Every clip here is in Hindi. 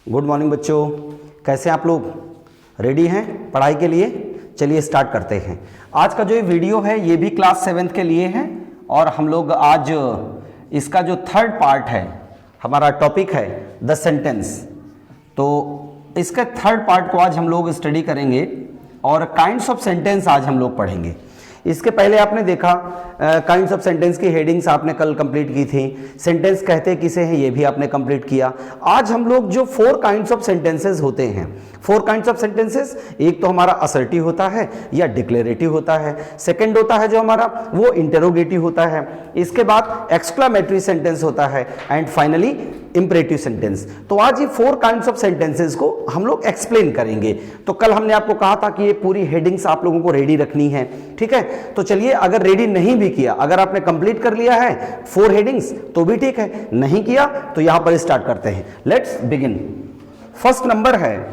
गुड मॉर्निंग बच्चों, कैसे आप लोग? रेडी हैं पढ़ाई के लिए? चलिए स्टार्ट करते हैं। आज का जो ये वीडियो है ये भी क्लास 7th के लिए है और हम लोग आज इसका जो थर्ड पार्ट है, हमारा टॉपिक है द सेंटेंस। तो इसके थर्ड पार्ट को आज हम लोग स्टडी करेंगे और काइंड्स ऑफ सेंटेंस आज हम लोग पढ़ेंगे। इसके पहले आपने देखा काइंड्स ऑफ सेंटेंस की हेडिंग्स आपने कल कंप्लीट की थी। सेंटेंस कहते किसे हैं ये भी आपने कंप्लीट किया। आज हम लोग जो 4 काइंड्स ऑफ सेंटेंसेस होते हैं, 4 काइंड्स ऑफ सेंटेंसेस, एक तो हमारा असर्टिव होता है या डिक्लेरेटिव होता है, सेकंड होता है जो हमारा वो इंटरोगेटिव होता है, इसके बाद एक्सक्लामेटरी सेंटेंस होता है एंड फाइनली इंपरेटिव सेंटेंस। तो आज ये 4 काइंड्स ऑफ सेंटेंसेस को हम लोग एक्सप्लेन करेंगे। तो कल हमने आपको कहा था कि ये पूरी हेडिंग्स आप लोगों को रेडी रखनी है, ठीक है? तो चलिए, अगर रेडी नहीं भी किया, अगर आपने कंप्लीट कर लिया है 4 हेडिंग्स तो भी ठीक है, नहीं किया तो यहां पर स्टार्ट करते हैं। Let's begin. फर्स्ट नंबर है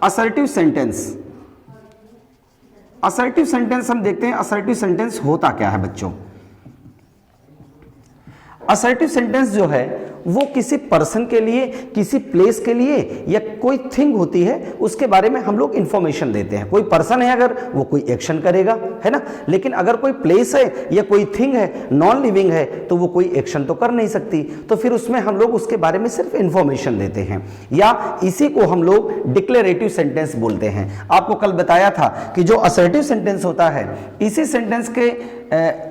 असर्टिव सेंटेंस। असर्टिव सेंटेंस हम देखते हैं असर्टिव सेंटेंस होता क्या है बच्चों। असर्टिव सेंटेंस जो है वो किसी पर्सन के लिए, किसी प्लेस के लिए या कोई थिंग होती है उसके बारे में हम लोग इंफॉर्मेशन देते हैं। कोई पर्सन है अगर वो कोई एक्शन करेगा, है ना, लेकिन अगर कोई प्लेस है या कोई थिंग है नॉन लिविंग है तो वो कोई एक्शन तो कर नहीं सकती, तो फिर उसमें हम लोग उसके बारे में सिर्फ इंफॉर्मेशन देते हैं, या इसी को हम लोग डिक्लेरेटिव सेंटेंस बोलते हैं। आपको कल बताया था कि जो असर्टिव सेंटेंस होता है इसी सेंटेंस के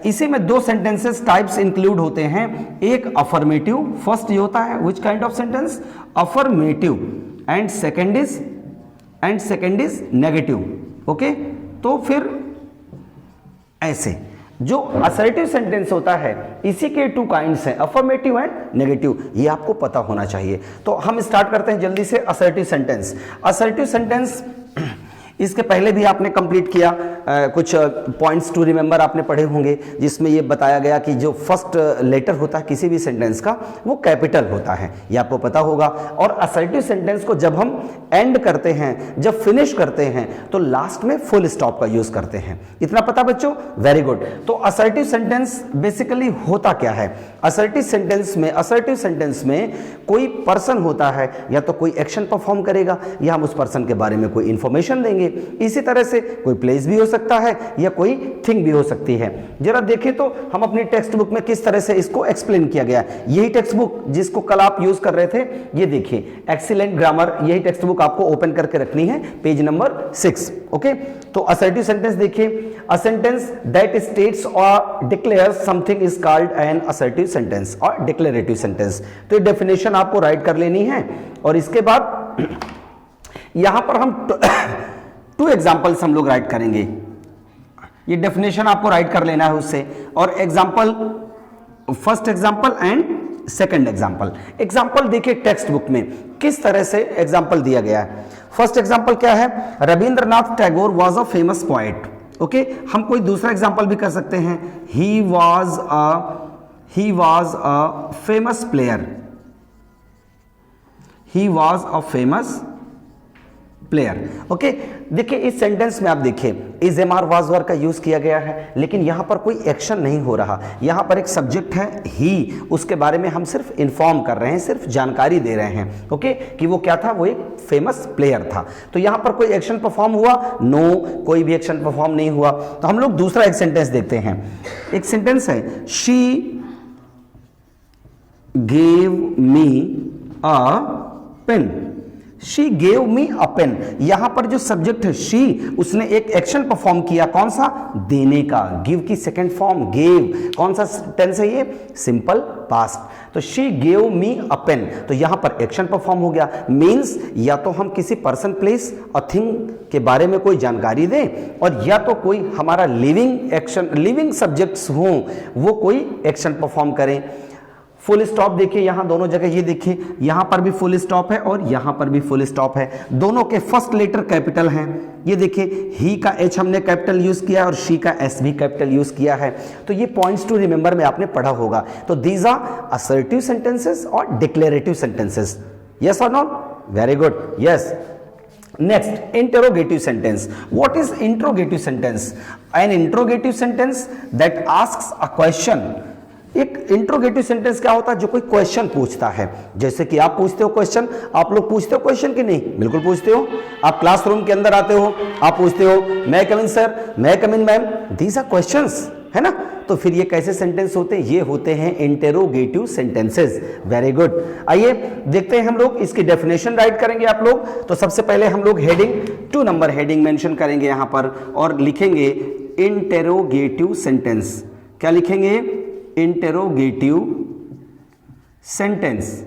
इसी में 2 सेंटेंसेस टाइप्स इंक्लूड होते हैं। एक अफर्मेटिव, फर्स्ट ये होता है which kind of sentence, affirmative, and second is negative. Okay, तो फिर ऐसे जो असर्टिव सेंटेंस होता है इसी के 2 काइंड्स हैं, अफर्मेटिव एंड नेगेटिव। ये आपको पता होना चाहिए। तो हम स्टार्ट करते हैं जल्दी से असर्टिव सेंटेंस। असर्टिव सेंटेंस इसके पहले भी आपने कंप्लीट किया, कुछ पॉइंट्स टू रिमेंबर आपने पढ़े होंगे, जिसमें ये बताया गया कि जो फर्स्ट लेटर होता है किसी भी सेंटेंस का वो कैपिटल होता है, ये आपको पता होगा। और असर्टिव सेंटेंस को जब हम एंड करते हैं, जब फिनिश करते हैं तो लास्ट में फुल स्टॉप का यूज करते हैं। इतना पता बच्चों? Very good. तो असर्टिव सेंटेंस बेसिकली होता क्या है? असर्टिव सेंटेंस में कोई पर्सन होता है, या तो कोई एक्शन परफॉर्म करेगा या हम उस पर्सन के बारे में कोई इंफॉर्मेशन देंगे। इसी तरह से कोई प्लेस भी हो सकता है या कोई थिंग भी हो सकती है। जरा देखें तो हम अपनी टेक्स्ट बुक में किस तरह से इसको एक्सप्लेन किया गया है। यही टेक्स्ट बुक जिसको कल आप यूज कर रहे थे, ये देखिए एक्सीलेंट ग्रामर, यही टेक्स्ट बुक आपको ओपन करके रखनी है, पेज नंबर 6। ओके, तो असर्टिव सेंटेंस देखिए, अ सेंटेंस दैट स्टेट्स और declares something is called an assertive sentence और डिक्लेरेटिव सेंटेंस। तो ये डेफिनेशन आपको राइट कर लेनी है और इसके बाद यहां पर हम 2 एग्जाम्पल्स हम लोग राइट करेंगे। ये डेफिनेशन आपको राइट कर लेना है उससे, और example, first example and second example. Example देखिए टेक्स्ट बुक में किस तरह से एग्जाम्पल दिया गया है। फर्स्ट एग्जाम्पल क्या है? Rabindranath Tagore was a famous poet. Okay, हम कोई दूसरा एग्जाम्पल भी कर सकते हैं, he was a famous player. He was a famous player. Okay, देखिए इस सेंटेंस में आप देखिए is am are was were का यूज किया गया है, लेकिन यहां पर कोई एक्शन नहीं हो रहा। यहां पर एक सब्जेक्ट है ही, उसके बारे में हम सिर्फ इन्फॉर्म कर रहे हैं, सिर्फ जानकारी दे रहे हैं। ओके, कि वो क्या था, वो एक फेमस प्लेयर था। तो यहां पर कोई एक्शन परफॉर्म हुआ? नो, कोई भी एक्शन परफॉर्म नहीं हुआ। तो हम लोग दूसरा एक सेंटेंस देखते हैं। एक सेंटेंस है, she gave me a pen. She gave me a pen. यहां पर जो सब्जेक्ट है शी, उसने एक एक्शन परफॉर्म किया, कौन सा? देने का। गिव की सेकंड फॉर्म गेव। कौन सा टेंस है ये? Simple past. तो she gave me a pen, तो यहां पर एक्शन परफॉर्म हो गया। मींस या तो हम किसी पर्सन, प्लेस और थिंग के बारे में कोई जानकारी दें, और या तो कोई हमारा लिविंग एक्शन, लिविंग सब्जेक्ट्स हों, वो कोई एक्शन परफॉर्म करें। फुल स्टॉप देखिए यहां दोनों जगह, ये देखिए यहां पर भी फुल स्टॉप है और यहां पर भी फुल स्टॉप है। दोनों के फर्स्ट लेटर कैपिटल हैं। ये देखिए ही का एच हमने कैपिटल यूज किया और शी का एस भी कैपिटल यूज किया है। तो ये पॉइंट्स टू रिमेंबर में आपने पढ़ा होगा। तो दीज आर असर्टिव सेंटेंसेस और डिक्लेरेटिव सेंटेंसेस। यस और not? Very good, yes. Next, interrogative sentence. What is interrogative sentence? An interrogative sentence that asks a question एक इंट्रोगेटिव सेंटेंस क्या होता है? जो कोई क्वेश्चन पूछता है, जैसे कि आप पूछते हो क्वेश्चन, आप लोग पूछते हो क्वेश्चन कि नहीं? बिल्कुल पूछते हो। आप क्लासरूम के अंदर आते हो, आप पूछते हो मैं कम इन सर, मैं come in ma'am, these are questions, है ना? तो फिर ये कैसे सेंटेंस होते हैं? ये होते हैं इंटेरोगेटिव सेंटेंसेस। Very good. आइए देखते हैं हम लोग इसकी डेफिनेशन राइट करेंगे आप लोग। तो सबसे पहले हम लोग हेडिंग 2 नंबर हेडिंग मेंशन करेंगे यहां पर और लिखेंगे इंटेरोगेटिव सेंटेंस। क्या लिखेंगे? इंटेरोगेटिव सेंटेंस,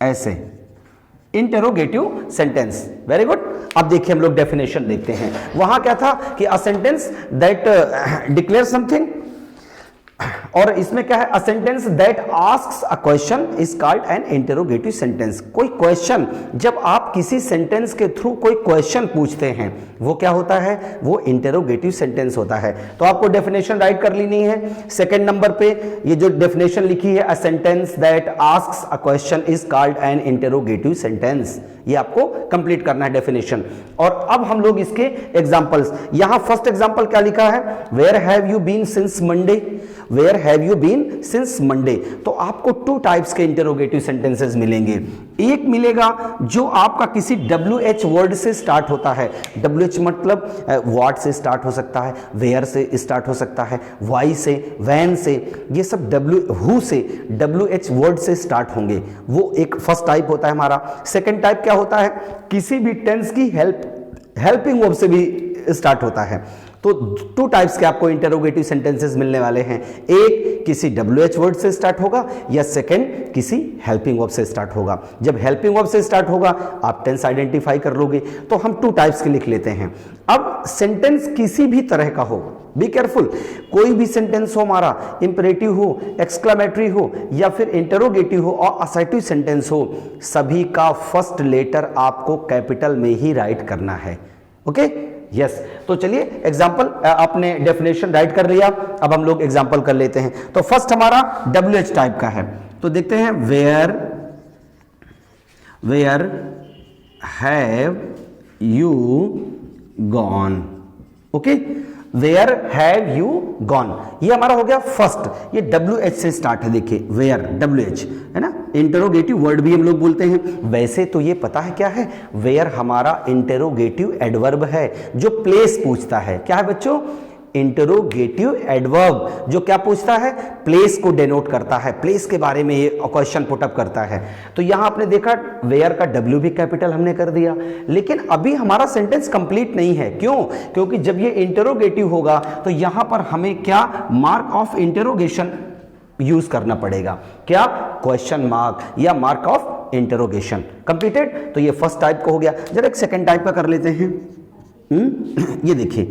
ऐसे इंटेरोगेटिव सेंटेंस। Very good. अब देखिए हम लोग डेफिनेशन देखते हैं। वहां क्या था कि a sentence that declare something, और इसमें क्या है? A sentence that asks a question is called an interrogative sentence. कोई क्वेश्चन, जब आप किसी सेंटेंस के थ्रू कोई क्वेश्चन पूछते हैं, वो क्या होता है? वो इंटेरोगेटिव सेंटेंस होता है। तो आपको डेफिनेशन राइट कर लेनी है। सेकंड नंबर पे ये जो डेफिनेशन लिखी है, a sentence that asks a question is called an interrogative sentence, ये आपको कंप्लीट करना है डेफिनेशन। और अब हम लोग इसके एग्जांपल्स, यहां फर्स्ट एग्जांपल क्या लिखा है? Where have you been since Monday, where have you been since Monday. तो आपको 2 टाइप्स के इंटेरोगेटिव सेंटेंसेस मिलेंगे। एक मिलेगा जो आपका किसी WH वर्ड से स्टार्ट होता है। WH मतलब व्हाट से स्टार्ट हो सकता है, वेयर से स्टार्ट हो सकता है, वाई से, वैन से, ये सब हु से, WH वर्ड से स्टार्ट होंगे। वो एक फर्स्ट टाइप होता है हमारा। सेकेंड टाइप क्या होता है? किसी भी टेंस की हेल्पिंग वर्ब से भी स्टार्ट होता है। तो 2 टाइप्स के आपको इंटेरोगेटिव सेंटेंसेस मिलने वाले हैं। एक किसी WH वर्ड से स्टार्ट होगा या सेकंड किसी हेल्पिंग वर्ब से स्टार्ट होगा। जब हेल्पिंग वर्ब से स्टार्ट होगा आप टेंस आइडेंटिफाई कर लोगे। तो हम 2 टाइप्स के लिख लेते हैं। अब सेंटेंस किसी भी तरह का हो, बी केयरफुल, कोई भी सेंटेंस हो हमारा, इंपरेटिव हो, एक्सक्लेमेटरी हो या फिर इंटेरोगेटिव हो और असर्टिव सेंटेंस हो, सभी का फर्स्ट लेटर आपको कैपिटल में ही राइट करना है। Okay, yes. तो चलिए एग्जांपल, आपने डेफिनेशन राइट कर लिया, अब हम लोग एग्जांपल कर लेते हैं। तो फर्स्ट हमारा WH टाइप का है, तो देखते हैं where have you gone. Okay, where have you gone, ये हमारा हो गया फर्स्ट। ये WH से स्टार्ट है, देखिए वेयर, WH है ना, इंटेरोगेटिव वर्ड भी हम लोग बोलते हैं। वैसे तो ये पता है क्या है? वेयर हमारा इंटेरोगेटिव एडवर्ब है जो प्लेस पूछता है। क्या है बच्चों? इंटेरोगेटिव एडवर्ब जो क्या पूछता है? प्लेस को डेनोट करता है, प्लेस के बारे में ये क्वेश्चन पुटअप करता है। तो यहां आपने देखा वेयर का W भी कैपिटल हमने कर दिया, लेकिन अभी हमारा सेंटेंस कंप्लीट नहीं है। क्यों? क्योंकि जब ये इंटेरोगेटिव होगा तो यहां पर हमें क्या मार्क ऑफ इंटेरोगेशन यूज करना पड़ेगा। क्या? क्वेश्चन मार्क या मार्क ऑफ इंटेरोगेशन। कंप्लीटेड। तो ये फर्स्ट टाइप का हो गया। जरा एक सेकेंड टाइप का कर लेते हैं। ये देखिए,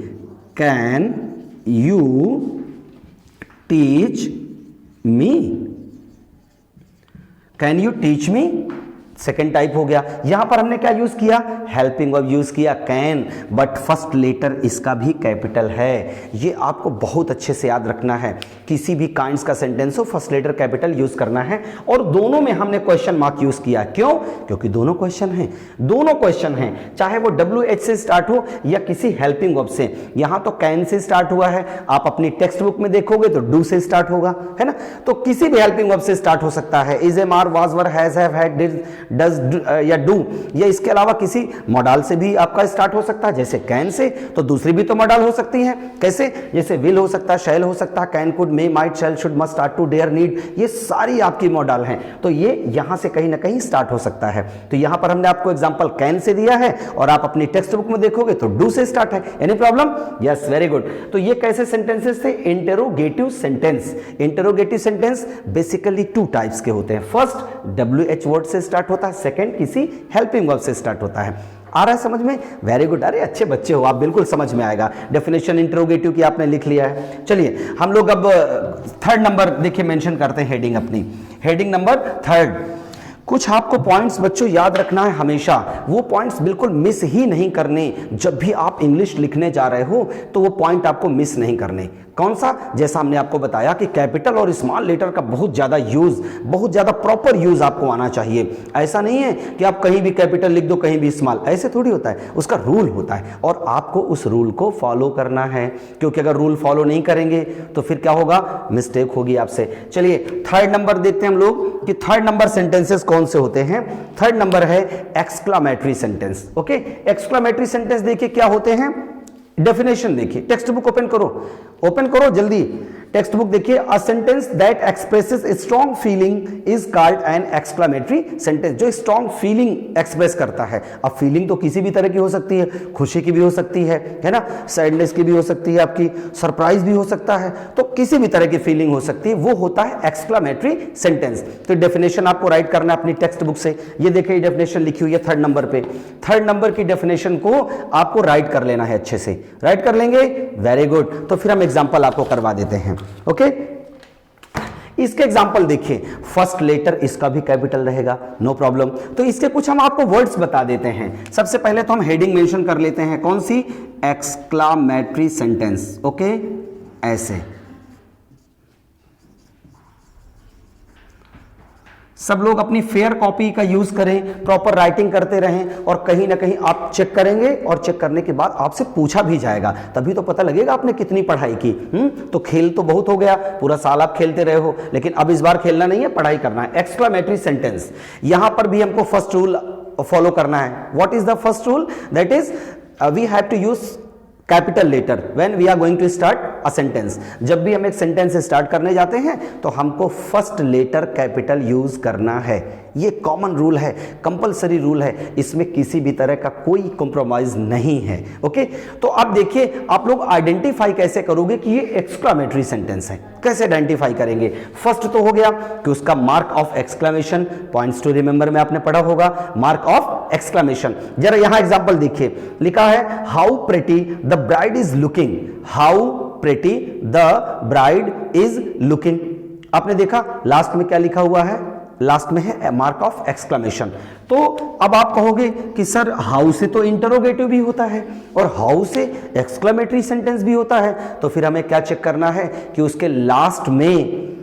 can you teach me, can you teach me, second type हो गया। यहां पर हमने क्या यूज किया? हेल्पिंग वर्ब यूज किया, कैन, बट फर्स्ट लेटर इसका भी कैपिटल है। ये आपको बहुत अच्छे से याद रखना है। किसी भी काइंड्स का सेंटेंस हो, फर्स्ट लेटर कैपिटल यूज करना है। और दोनों में हमने क्वेश्चन मार्क यूज किया। क्यों? क्योंकि दोनों क्वेश्चन हैं, दोनों क्वेश्चन हैं, चाहे वो WH से स्टार्ट हो या किसी हेल्पिंग वर्ब से। यहां तो कैन से स्टार्ट हुआ है, आप अपनी टेक्स्ट बुक में देखोगे तो डू से स्टार्ट होगा, है ना। तो किसी भी हेल्पिंग वर्ब से स्टार्ट हो सकता है। Is, am, are, was, were, has, have, had, did, does या डू, या इसके अलावा किसी मॉडल से भी आपका स्टार्ट हो सकता है। जैसे कैन से तो दूसरी भी तो मॉडल हो सकती हैं। कैसे? जैसे विल हो सकता है, शैल हो सकता है, can, could, may, might, shall, should, must, are, to, dare, need, ये सारी आपकी मॉडल हैं। तो ये यहां से कहीं ना कहीं स्टार्ट हो सकता है। तो यहां पर हमने आपको एग्जांपल कैन से दिया है और आप अपनी टेक्स्ट बुक में देखोगे तो डू से स्टार्ट है। Any problem? Yes, very good. तो ये कैसे सेंटेंसेस थे? Interrogative sentence. Interrogative sentence basically 2 types के होते हैं। फर्स्ट WH वर्ड से स्टार्ट होता है, सेकंड किसी हेल्पिंग वर्ब से स्टार्ट होता है। आ रहा है समझ में? Very good. अरे अच्छे बच्चे हो आप, बिल्कुल समझ में आएगा। डेफिनेशन इंटेरोगेटिव की आपने लिख लिया है। चलिए हम लोग अब 3rd नंबर देखिए मेंशन करते हैं हेडिंग अपनी। हेडिंग नंबर 3rd, कुछ आपको पॉइंट्स बच्चों याद रखना है हमेशा, वो पॉइंट्स बिल्कुल मिस ही नहीं करने। जब भी आप इंग्लिश लिखने जा रहे हो तो वो पॉइंट आपको मिस नहीं करने। कौन सा? जैसा हमने आपको बताया कि कैपिटल और स्मॉल लेटर का बहुत ज्यादा यूज, बहुत ज्यादा प्रॉपर यूज आपको आना चाहिए। ऐसा नहीं है कि आप कहीं भी कैपिटल लिख दो कहीं भी स्मॉल, ऐसे थोड़ी होता है। उसका रूल होता है और आपको उस रूल को फॉलो करना है, क्योंकि अगर रूल फॉलो नहीं करेंगे तो फिर क्या होगा? मिस्टेक होगी आपसे। चलिए थर्ड नंबर देखते हैं हम लोग कि थर्ड नंबर सेंटेंसेस कौन से होते हैं। थर्ड नंबर है exclamatory sentence. Okay, exclamatory sentence देखिए क्या होते हैं, डेफिनेशन देखिए। टेक्स्ट बुक ओपन करो, ओपन करो जल्दी टेक्स्ट बुक देखिए। A sentence that expresses strong feeling is called an exclamatory sentence. जो स्ट्रॉन्ग फीलिंग एक्सप्रेस करता है। अब फीलिंग तो किसी भी तरह की हो सकती है, खुशी की भी हो सकती है ना, सैडनेस की भी हो सकती है, आपकी सरप्राइज भी हो सकता है, तो किसी भी तरह की फीलिंग हो सकती है, वो होता है एक्सक्लामेटरी सेंटेंस। तो डेफिनेशन आपको राइट करना है अपनी टेक्स्ट बुक से। ये देखिए डेफिनेशन लिखी हुई है थर्ड नंबर पे। थर्ड नंबर की डेफिनेशन को आपको राइट कर लेना है, अच्छे से राइट कर लेंगे, वेरी गुड। तो फिर हम एग्जांपल आपको करवा देते हैं। ओके, इसके एग्जांपल देखिए। फर्स्ट लेटर इसका भी कैपिटल रहेगा, नो प्रॉब्लम। तो इसके कुछ हम आपको वर्ड्स बता देते हैं। सबसे पहले तो हम हेडिंग मेंशन कर लेते हैं, कौन सी? Exclamatory sentence. ओके, ऐसे सब लोग अपनी फेयर कॉपी का यूज करें, प्रॉपर राइटिंग करते रहें, और कहीं ना कहीं आप चेक करेंगे और चेक करने के बाद आपसे पूछा भी जाएगा, तभी तो पता लगेगा आपने कितनी पढ़ाई की। तो खेल तो बहुत हो गया, पूरा साल आप खेलते रहे हो, लेकिन अब इस बार खेलना नहीं है, पढ़ाई करना है। एक्सक्लामेटरी सेंटेंस, यहां पर भी हमको फर्स्ट रूल फॉलो करना है। What is the first rule? That is we have to use capital letter when we are going to start a sentence. जब भी हम एक सेंटेंस स्टार्ट करने जाते हैं तो हमको फर्स्ट लेटर कैपिटल यूज करना है। ये कॉमन रूल है, कंपलसरी रूल है, इसमें किसी भी तरह का कोई कॉम्प्रोमाइज नहीं है। ओके, तो अब देखिए आप लोग आइडेंटिफाई कैसे करोगे कि ये एक्सक्लामेटरी सेंटेंस है। कैसे आइडेंटिफाई करेंगे? फर्स्ट तो हो गया कि उसका mark of exclamation, points to remember में आपने पढ़ा होगा, मार्क ऑफ एक्सक्लामेशन। जरा यहां एग्जांपल देखिए, लिखा है how pretty the bride is looking. How pretty the bride is looking. आपने देखा लास्ट में क्या लिखा हुआ है? लास्ट में है मार्क ऑफ एक्सक्लामेशन। तो अब आप कहोगे कि सर हाउ से तो इंटरोगेटिव भी होता है और हाउ से एक्सक्लामेटरी सेंटेंस भी होता है, तो फिर हमें क्या चेक करना है कि उसके लास्ट में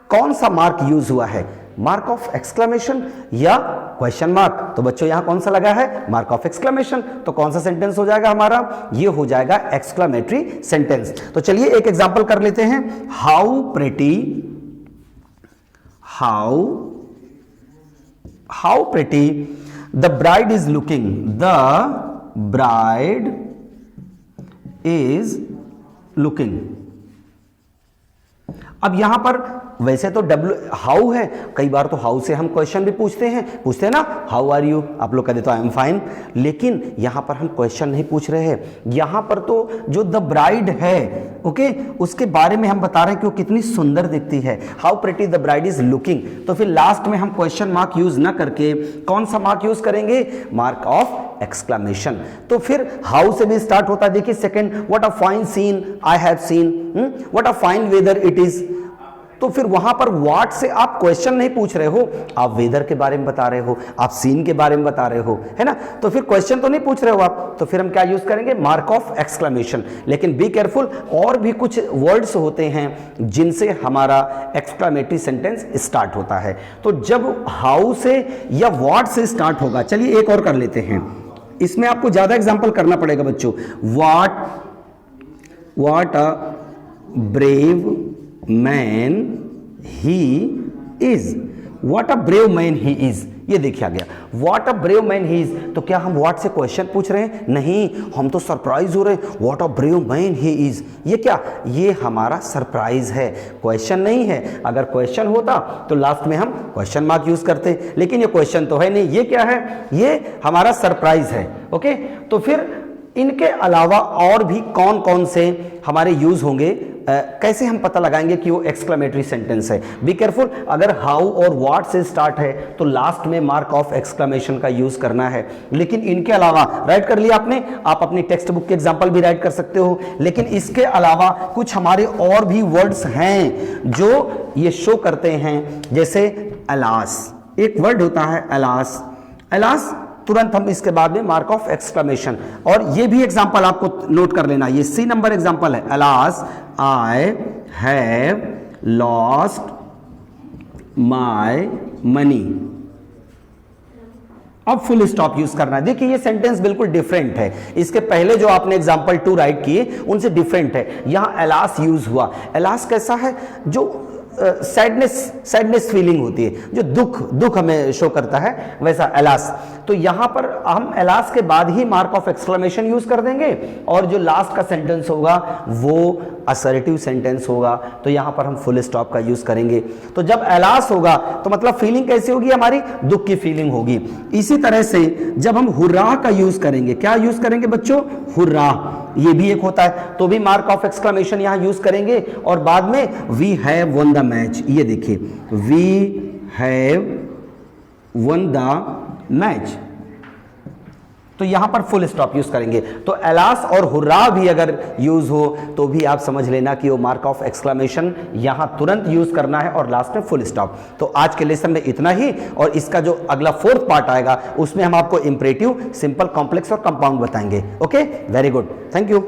कौन सा मार्क यूज हुआ है, मार्क ऑफ एक्सक्लामेशन या क्वेश्चन मार्क। तो बच्चों यहां कौन सा लगा है? Mark of exclamation. तो कौन सा सेंटेंस हो जाएगा हमारा? ये हो जाएगा एक्सक्लामेटरी सेंटेंस। तो चलिए एक एग्जांपल कर लेते हैं। How pretty, how pretty the bride is looking. The bride is looking. अब यहां पर वैसे तो हाउ है, कई बार तो हाउ से हम क्वेश्चन भी पूछते हैं ना, हाउ आर यू, आप लोग कहते तो आई एम फाइन, लेकिन यहां पर हम क्वेश्चन नहीं पूछ रहे हैं। यहां पर तो जो द ब्राइड है, ओके, उसके बारे में हम बता रहे हैं कि वो कितनी सुंदर दिखती है। How pretty the bride is looking. तो फिर लास्ट में हम क्वेश्चन मार्क यूज ना करके कौन सा मार्क यूज करेंगे? Mark of exclamation. तो फिर हाउ से भी स्टार्ट होता है। देखिए second, what a fine scene I have seen, what a fine weather it is. तो फिर वहां पर व्हाट से आप क्वेश्चन नहीं पूछ रहे हो, आप वेदर के बारे में बता रहे हो, आप सीन के बारे में बता रहे हो, है ना। तो फिर क्वेश्चन तो नहीं पूछ रहे हो आप, तो फिर हम क्या यूज करेंगे? Mark of exclamation. लेकिन बी केयरफुल, और भी कुछ वर्ड्स होते हैं जिनसे हमारा एक्सक्लेमेटरी सेंटेंस स्टार्ट होता है। तो जब हाउ से या व्हाट से स्टार्ट होगा, चलिए एक और कर लेते हैं। इसमें आपको ज्यादा एग्जांपल करना पड़ेगा बच्चों। What a brave man he is. What a brave man he is, ये देखिए आ गया। What a brave man he is. तो क्या हम व्हाट से क्वेश्चन पूछ रहे हैं? नहीं, हम तो सरप्राइज हो रहे हैं। What a brave man he is, ये क्या? ये हमारा सरप्राइज है, क्वेश्चन नहीं है। अगर क्वेश्चन होता तो लास्ट में हम क्वेश्चन मार्क यूज करते, लेकिन ये क्वेश्चन तो है नहीं। ये क्या है? ये हमारा सरप्राइज है। ओके, तो फिर इनके अलावा और भी कौन कौन से हमारे यूज होंगे? कैसे हम पता लगाएंगे कि वो एक्सक्लेमेटरी सेंटेंस है? बी केयरफुल, अगर हाउ और व्हाट से स्टार्ट है तो लास्ट में मार्क ऑफ एक्सक्लेमेशन का यूज करना है। लेकिन इनके अलावा, राइट कर लिया आपने, आप अपनी टेक्स्ट बुक के एग्जांपल भी राइट कर सकते हो। लेकिन इसके अलावा कुछ हमारे और भी वर्ड्स हैं जो ये शो करते हैं, जैसे अलास, एक वर्ड होता है अलास, अलास, तुरंत हम इसके बाद में मार्क ऑफ एक्सक्लेमेशन। और ये भी एग्जांपल आपको नोट कर लेना, ये सी नंबर एग्जांपल है, alas I have lost my money. अब फुल स्टॉप यूज करना है। देखिए ये सेंटेंस बिल्कुल डिफरेंट है, इसके पहले जो आपने एग्जांपल 2 राइट किए उनसे डिफरेंट है। यहां अलास यूज हुआ। अलास कैसा है, जो सैडनेस फीलिंग होती है, जो दुख हमें शो करता है, वैसा अलास। तो यहां पर हम अलास के बाद ही मार्क ऑफ एक्सक्लेमेशन यूज कर देंगे, और जो लास्ट का सेंटेंस होगा वो असर्टिव सेंटेंस होगा, तो यहां पर हम फुल स्टॉप का यूज करेंगे। तो जब अलास होगा तो मतलब फीलिंग कैसी होगी, हमारी दुख की फीलिंग होगी। इसी तरह से जब हम हुर्रा का यूज करेंगे, क्या यूज करेंगे बच्चों, हुर्रा, ये भी एक होता है, तो भी मार्क ऑफ एक्सक्लेमेशन यहां यूज करेंगे। और बाद में we have won the match, ये देखिए we have won the match, तो यहां पर फुल स्टॉप यूज करेंगे। तो अलास और हुर्रा भी अगर यूज हो तो भी आप समझ लेना कि वो मार्क ऑफ एक्सक्लेमेशन यहां तुरंत यूज करना है, और लास्ट में फुल स्टॉप। तो आज के लेसन में इतना ही, और इसका जो अगला 4th पार्ट आएगा उसमें हम आपको इंपरेटिव, सिंपल, कॉम्प्लेक्स और कंपाउंड बताएंगे। Okay, very good, thank you.